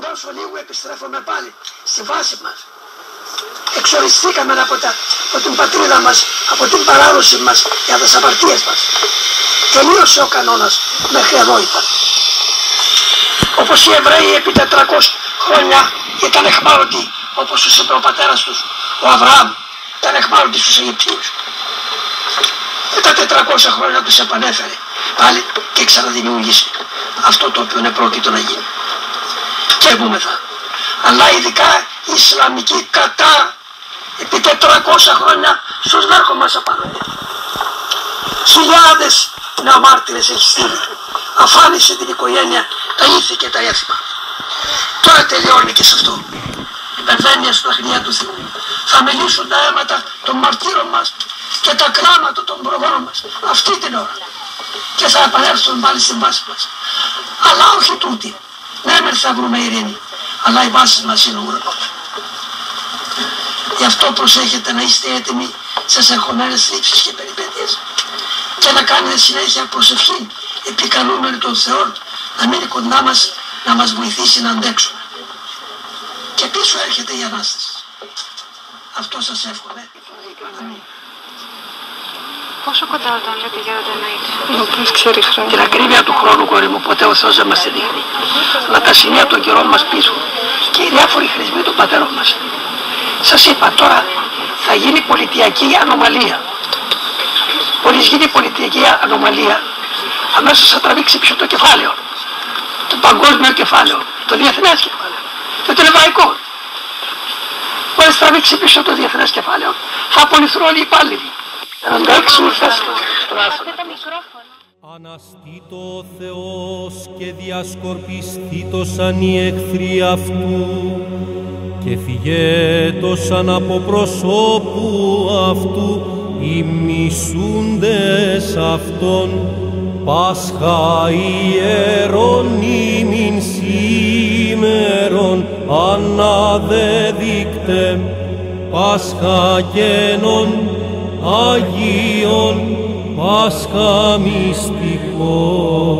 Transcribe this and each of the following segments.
τόσο λίγο επιστρέφουμε πάλι στη βάση μας. Εξοριστήκαμε από την πατρίδα μας, από την παράδοση μας για τις απαρτίες μας. Τελείωσε ο κανόνας, μέχρι εδώ ήταν. Όπως οι Εβραίοι επί 400 χρόνια ήταν εχμάλωτοι, όπως τους είπε ο πατέρας τους, ο Αβραάμ, ήταν εχμάλωτοι στους Αιγυπτίους. Και τα 400 χρόνια τους επανέφερε πάλι και ξαναδημιούργησε αυτό το οποίο είναι πρόκειτο να γίνει. Και έμουμεθα. Αλλά ειδικά η Ισλαμική κατά επί 400 χρόνια στους δέρχο μας απάνω. Χιλιάδες νεομάρτυρες έχει στείλει. Αφάνισε την οικογένεια, τα ήθη και τα έθιμα. Τώρα τελειώνει και σε αυτό. Υπερβαίνει στα χνία του Θεού. Θα μιλήσουν τα αίματα των μαρτύρων μας και τα κράματα των προγόνων μας αυτή την ώρα. Και θα επανέλθουν πάλι στην βάση μας. Αλλά όχι τούτη. Ναι, μεν θα βρούμε ειρήνη, αλλά οι βάσεις μας είναι ο ουρανός. Γι' αυτό προσέχετε να είστε έτοιμοι στις ερχομένες θλίψεις και περιπέτειες και να κάνετε συνέχεια προσευχή, επικαλούμενοι τον Θεό να μείνει κοντά μας, να μας βοηθήσει να αντέξουμε. Και πίσω έρχεται η Ανάσταση. Αυτό σας εύχομαι. Αμήν. Πόσο κοντά όταν λέτε γέροντα να είναι? Όποιος ξέρει χρόνο. Την ακρίβεια του χρόνου, κόρη μου, ποτέ ο Θεός δεν μας τη δείχνει. Αλλά τα σημεία των καιρών μας πίσω και οι διάφοροι χρησμοί των πατέρων μας. Σας είπα τώρα θα γίνει πολιτιακή ανομαλία. Μόλις γίνει πολιτιακή ανομαλία, αμέσως θα τραβήξει πίσω το κεφάλαιο. Το παγκόσμιο κεφάλαιο, το διεθνές κεφάλαιο, το τελεβαϊκό. Μόλις τραβήξει πίσω το διεθνές κεφάλαιο, θα απολυθούν όλοι οι υπάλληλοι. Εντάξει, Αναστεί το Θεός και διασκορπιστήτωσαν οι εχθροί αυτού και φυγέτωσαν από προσώπου αυτού οι μισούντες αυτόν. Πάσχα ιερών ημιν σήμερον αναδεδείκτε, Πάσχα γένων Αγίων, Πάσχα μυστικών,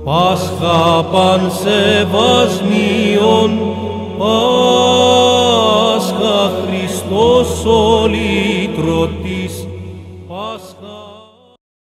Πάσχα πανσεβασμίων, Πάσχα Χριστός ο λυτρωτής.